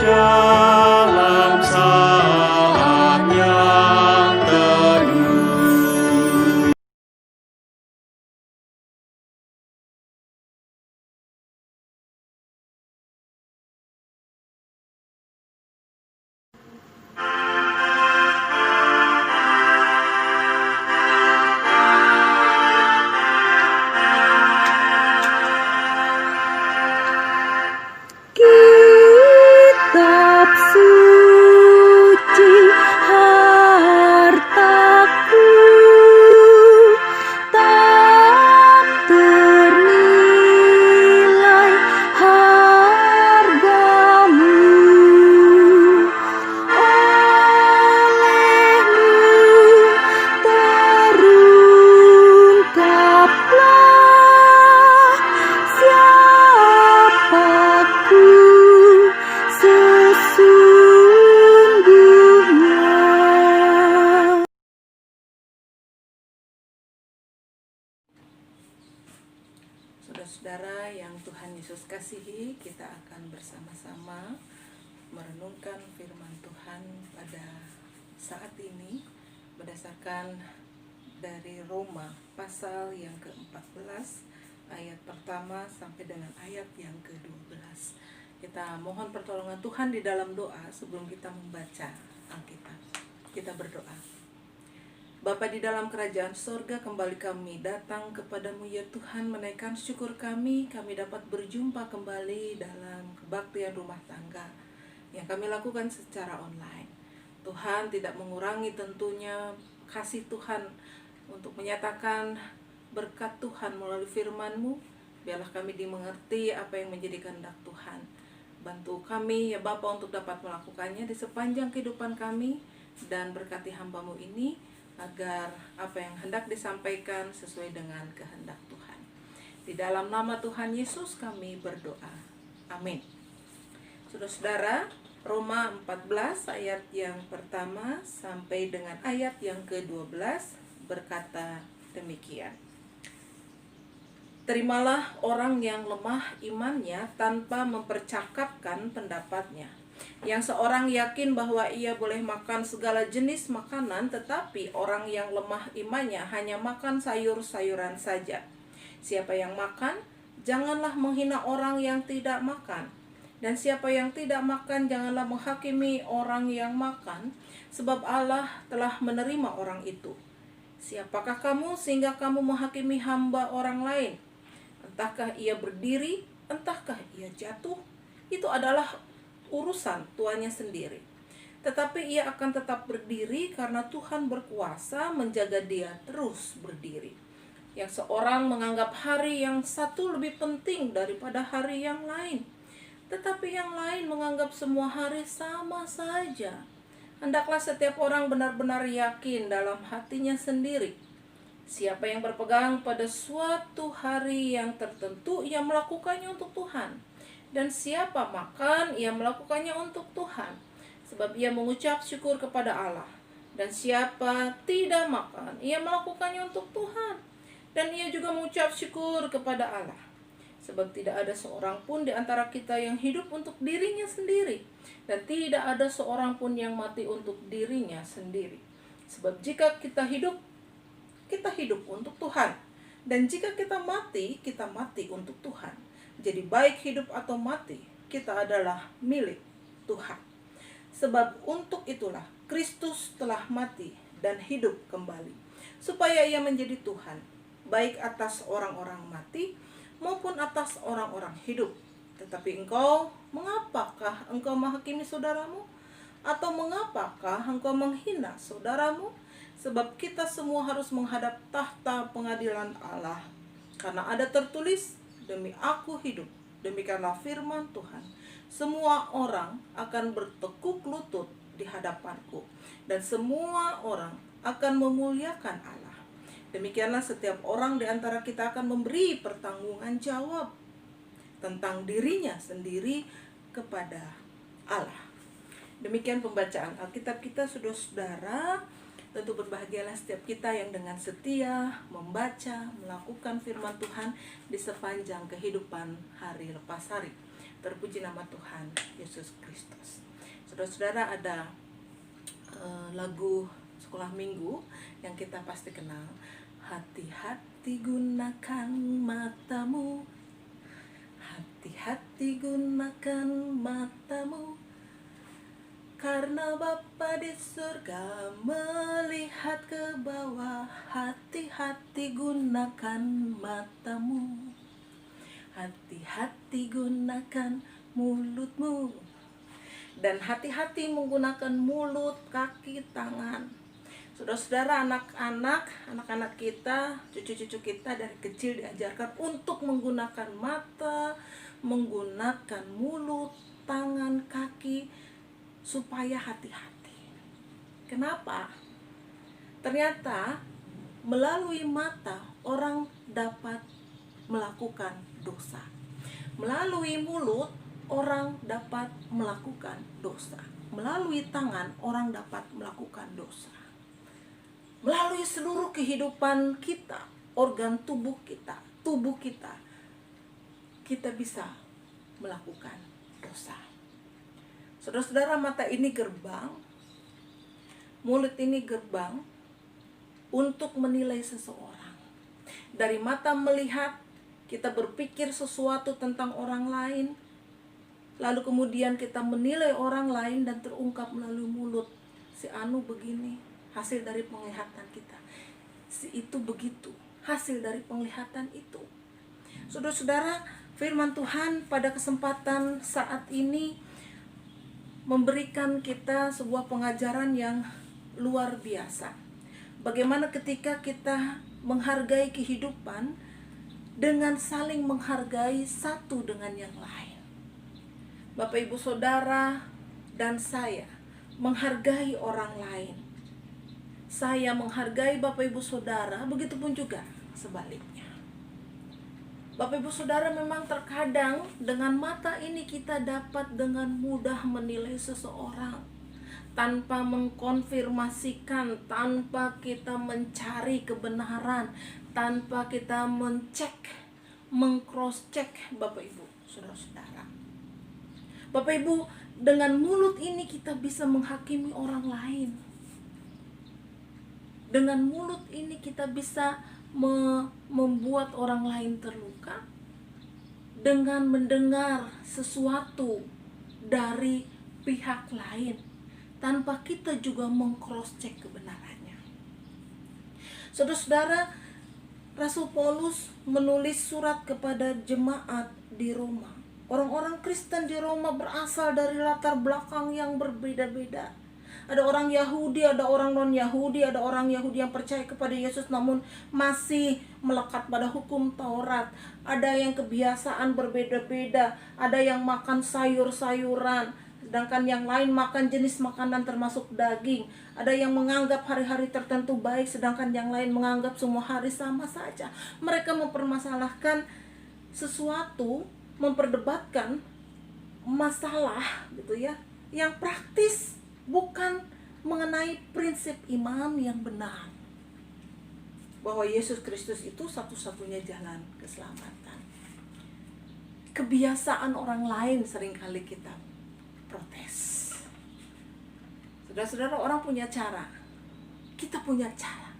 dalam saat yang teduh. Kitab suci hartaku, tak ternilai hargamu. Olehmu terungkaplah siapaku sesungguhnya. Saudara-saudara yang Tuhan Yesus kasihi, kita akan bersama-sama merenungkan firman Tuhan pada saat ini berdasarkan dari Roma pasal yang ke-14 ayat pertama sampai dengan ayat yang ke-12. Kita mohon pertolongan Tuhan di dalam doa sebelum kita membaca Alkitab. Kita berdoa. Bapa di dalam kerajaan sorga, kembali kami datang kepadamu ya Tuhan, menaikkan syukur kami dapat berjumpa kembali dalam kebaktian rumah tangga yang kami lakukan secara online. Tuhan tidak mengurangi tentunya kasih Tuhan untuk menyatakan berkat Tuhan melalui firman-Mu. Biarlah kami dimengerti apa yang menjadi kehendak Tuhan. Bantu kami ya Bapa untuk dapat melakukannya di sepanjang kehidupan kami, dan berkati hamba-Mu ini agar apa yang hendak disampaikan sesuai dengan kehendak Tuhan. Di dalam nama Tuhan Yesus kami berdoa. Amin. Saudara-saudara, Roma 14 ayat yang pertama sampai dengan ayat yang ke-12 berkata demikian. Terimalah orang yang lemah imannya tanpa mempercakapkan pendapatnya. Yang seorang yakin bahwa ia boleh makan segala jenis makanan, tetapi orang yang lemah imannya hanya makan sayur-sayuran saja. Siapa yang makan, janganlah menghina orang yang tidak makan. Dan siapa yang tidak makan, janganlah menghakimi orang yang makan, sebab Allah telah menerima orang itu. Siapakah kamu sehingga kamu menghakimi hamba orang lain? Entahkah ia berdiri, entahkah ia jatuh, itu adalah urusan tuannya sendiri. Tetapi ia akan tetap berdiri karena Tuhan berkuasa menjaga dia terus berdiri. Yang seorang menganggap hari yang satu lebih penting daripada hari yang lain, tetapi yang lain menganggap semua hari sama saja. Hendaklah setiap orang benar-benar yakin dalam hatinya sendiri. Siapa yang berpegang pada suatu hari yang tertentu, ia melakukannya untuk Tuhan. Dan siapa makan, ia melakukannya untuk Tuhan, sebab ia mengucap syukur kepada Allah. Dan siapa tidak makan, ia melakukannya untuk Tuhan, dan ia juga mengucap syukur kepada Allah. Sebab tidak ada seorang pun di antara kita yang hidup untuk dirinya sendiri, dan tidak ada seorang pun yang mati untuk dirinya sendiri. Sebab jika kita hidup untuk Tuhan, dan jika kita mati untuk Tuhan. Jadi baik hidup atau mati, kita adalah milik Tuhan. Sebab untuk itulah Kristus telah mati dan hidup kembali, supaya ia menjadi Tuhan, baik atas orang-orang mati maupun atas orang-orang hidup. Tetapi mengapakah engkau menghakimi saudaramu? Atau mengapakah engkau menghina saudaramu? Sebab kita semua harus menghadap tahta pengadilan Allah. Karena ada tertulis, demi aku hidup, demikianlah firman Tuhan, semua orang akan bertekuk lutut di hadapanku, dan semua orang akan memuliakan Allah. Demikianlah setiap orang di antara kita akan memberi pertanggungan jawab tentang dirinya sendiri kepada Allah. Demikian pembacaan Alkitab kita, saudara-saudara. Tentu berbahagialah setiap kita yang dengan setia membaca, melakukan firman Tuhan di sepanjang kehidupan hari lepas hari. Terpuji nama Tuhan Yesus Kristus. Saudara-saudara, ada lagu sekolah minggu yang kita pasti kenal. Hati-hati gunakan matamu, hati-hati gunakan matamu, karena Bapa di surga melihat ke bawah. Hati-hati gunakan matamu, hati-hati gunakan mulutmu, dan hati-hati menggunakan mulut, kaki, tangan. Saudara-saudara, anak-anak kita, cucu-cucu kita dari kecil diajarkan untuk menggunakan mata, menggunakan mulut, tangan, kaki, supaya hati-hati. Kenapa? Ternyata melalui mata orang dapat melakukan dosa. Melalui mulut orang dapat melakukan dosa. Melalui tangan orang dapat melakukan dosa. Melalui seluruh kehidupan kita, organ tubuh kita, kita bisa melakukan dosa. Saudara-saudara, mata ini gerbang, mulut ini gerbang untuk menilai seseorang. Dari mata melihat, kita berpikir sesuatu tentang orang lain, lalu kemudian kita menilai orang lain dan terungkap melalui mulut. Si anu begini, hasil dari penglihatan kita. Si itu begitu, hasil dari penglihatan itu. Saudara-saudara, firman Tuhan pada kesempatan saat ini memberikan kita sebuah pengajaran yang luar biasa. Bagaimana ketika kita menghargai kehidupan dengan saling menghargai satu dengan yang lain. Bapak, Ibu, Saudara, dan saya menghargai orang lain. Saya menghargai Bapak, Ibu, Saudara, begitupun juga sebaliknya. Bapak, Ibu, Saudara, memang terkadang dengan mata ini kita dapat dengan mudah menilai seseorang tanpa mengkonfirmasikan, tanpa kita mencari kebenaran, tanpa kita meng-cross-check Bapak, Ibu, Saudara-saudara. Bapak, Ibu, dengan mulut ini kita bisa menghakimi orang lain. Dengan mulut ini kita bisa membuat orang lain terluka. Dengan mendengar sesuatu dari pihak lain tanpa kita juga meng-cross-check kebenarannya. Saudara-saudara, Rasul Paulus menulis surat kepada jemaat di Roma. Orang-orang Kristen di Roma berasal dari latar belakang yang berbeda-beda. Ada orang Yahudi, ada orang non-Yahudi, ada orang Yahudi yang percaya kepada Yesus namun masih melekat pada hukum Taurat. Ada yang kebiasaan berbeda-beda, ada yang makan sayur-sayuran, sedangkan yang lain makan jenis makanan termasuk daging. Ada yang menganggap hari-hari tertentu baik, sedangkan yang lain menganggap semua hari sama saja. Mereka mempermasalahkan sesuatu, memperdebatkan masalah gitu ya, yang praktis, bukan mengenai prinsip iman yang benar, bahwa Yesus Kristus itu satu-satunya jalan keselamatan. Kebiasaan orang lain seringkali kita protes. Saudara-saudara, orang punya cara, kita punya cara.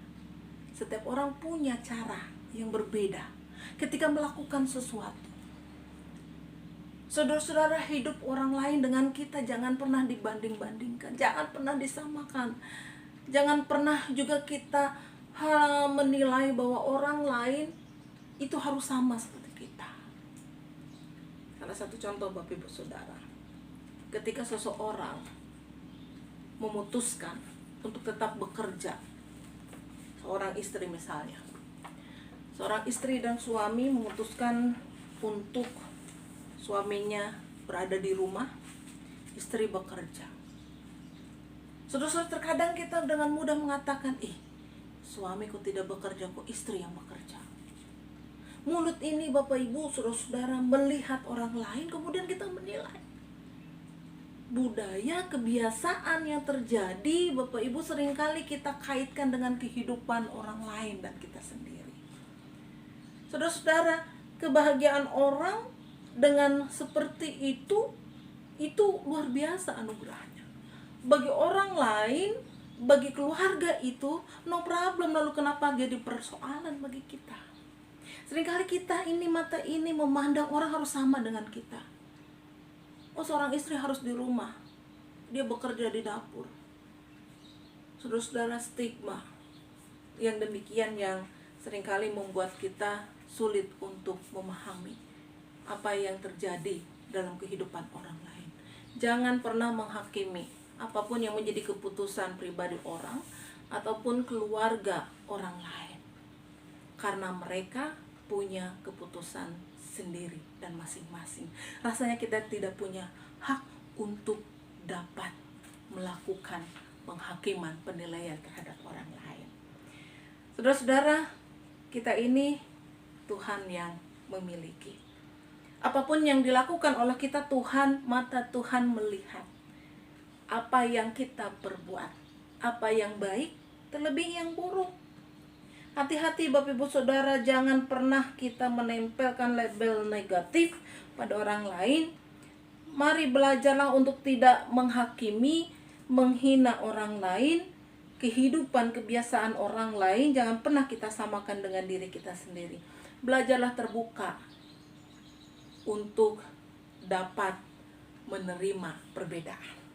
Setiap orang punya cara yang berbeda ketika melakukan sesuatu. Saudara-saudara, hidup orang lain dengan kita jangan pernah dibanding-bandingkan, jangan pernah disamakan. Jangan pernah juga kita menilai bahwa orang lain itu harus sama seperti kita. Salah satu contoh Bapak, Ibu, Saudara, ketika seseorang memutuskan untuk tetap bekerja, seorang istri misalnya, seorang istri dan suami memutuskan untuk suaminya berada di rumah, istri bekerja. Saudara-saudara, terkadang kita dengan mudah mengatakan, suamiku tidak bekerja, kok istri yang bekerja. Mulut ini Bapak, Ibu, Saudara-saudara, melihat orang lain, kemudian kita menilai. Budaya, kebiasaan yang terjadi, Bapak, Ibu, seringkali kita kaitkan dengan kehidupan orang lain dan kita sendiri. Saudara-saudara, kebahagiaan orang dengan seperti itu luar biasa anugerahnya. Bagi orang lain, bagi keluarga itu no problem, lalu kenapa jadi persoalan bagi kita? Seringkali kita ini mata ini memandang orang harus sama dengan kita. Oh, seorang istri harus di rumah, dia bekerja di dapur. Saudara-saudara, stigma yang demikian yang seringkali membuat kita sulit untuk memahami apa yang terjadi dalam kehidupan orang lain. Jangan pernah menghakimi apapun yang menjadi keputusan pribadi orang ataupun keluarga orang lain, karena mereka punya keputusan sendiri dan masing-masing. Rasanya kita tidak punya hak untuk dapat melakukan penghakiman, penilaian terhadap orang lain. Saudara-saudara, kita ini Tuhan yang memiliki. Apapun yang dilakukan oleh kita, mata Tuhan melihat apa yang kita perbuat, apa yang baik, terlebih yang buruk. Hati-hati Bapak Ibu Saudara, jangan pernah kita menempelkan label negatif pada orang lain. Mari belajarlah untuk tidak menghakimi, menghina orang lain, kehidupan, kebiasaan orang lain. Jangan pernah kita samakan dengan diri kita sendiri. Belajarlah terbuka untuk dapat menerima perbedaan.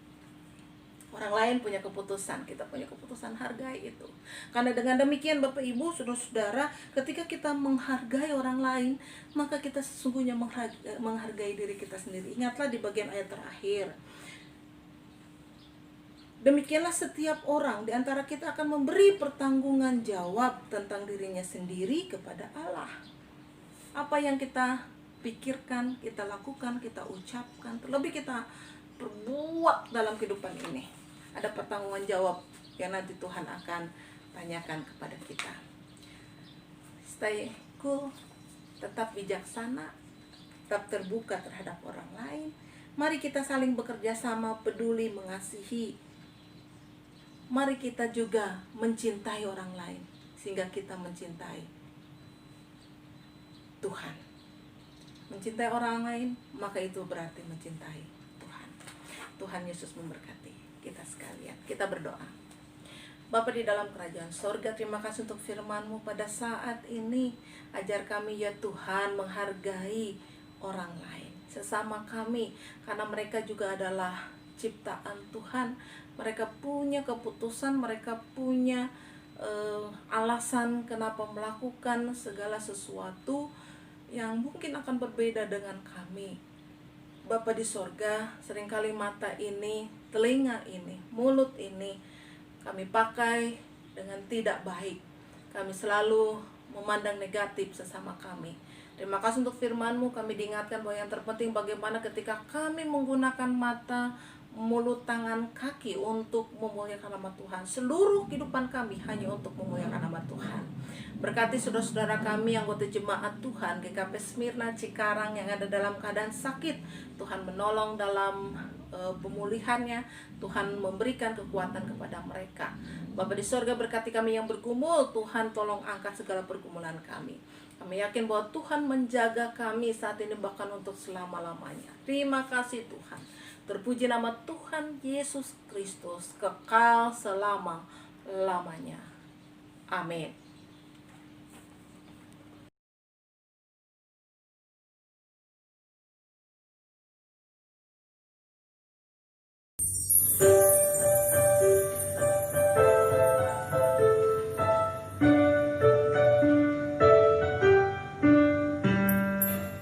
Orang lain punya keputusan, kita punya keputusan, hargai itu. Karena dengan demikian Bapak Ibu, Saudara-saudara, ketika kita menghargai orang lain, maka kita sesungguhnya menghargai diri kita sendiri. Ingatlah di bagian ayat terakhir. Demikianlah setiap orang di antara kita akan memberi pertanggungan jawab tentang dirinya sendiri kepada Allah. Apa yang kita pikirkan, kita lakukan, kita ucapkan, terlebih kita perbuat dalam kehidupan ini, ada pertanggungan jawab yang nanti Tuhan akan tanyakan kepada kita. Stay cool, tetap bijaksana, tetap terbuka terhadap orang lain. Mari kita saling bekerja sama, peduli, mengasihi. Mari kita juga mencintai orang lain sehingga kita mencintai Tuhan. Mencintai orang lain, maka itu berarti mencintai Tuhan. Tuhan Yesus memberkati kita sekalian. Kita berdoa. Bapa di dalam kerajaan sorga, terima kasih untuk firman-Mu pada saat ini. Ajar kami ya Tuhan menghargai orang lain, sesama kami, karena mereka juga adalah ciptaan Tuhan. Mereka punya keputusan, mereka punya alasan kenapa melakukan segala sesuatu yang mungkin akan berbeda dengan kami. Bapa di sorga, seringkali mata ini, telinga ini, mulut ini kami pakai dengan tidak baik. Kami selalu memandang negatif sesama kami. Terima kasih untuk firman-Mu. Kami diingatkan bahwa yang terpenting bagaimana ketika kami menggunakan mata, mulut, tangan, kaki untuk memuliakan nama Tuhan. Seluruh kehidupan kami hanya untuk memuliakan nama Tuhan. Berkati saudara-saudara kami, anggota jemaat Tuhan GKP Smyrna Cikarang yang ada dalam keadaan sakit. Tuhan menolong dalam pemulihannya. Tuhan memberikan kekuatan kepada mereka. Bapa di sorga, berkati kami yang bergumul. Tuhan tolong angkat segala pergumulan kami. Kami yakin bahwa Tuhan menjaga kami saat ini bahkan untuk selama-lamanya. Terima kasih Tuhan. Terpuji nama Tuhan Yesus Kristus kekal selama-lamanya. Amin.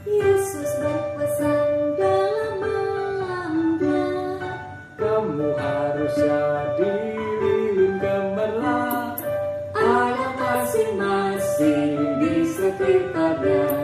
Yesus berpesan dalam malamnya, Kamu harusnya dirilim gemerlap, ada masing-masing di sekitarnya.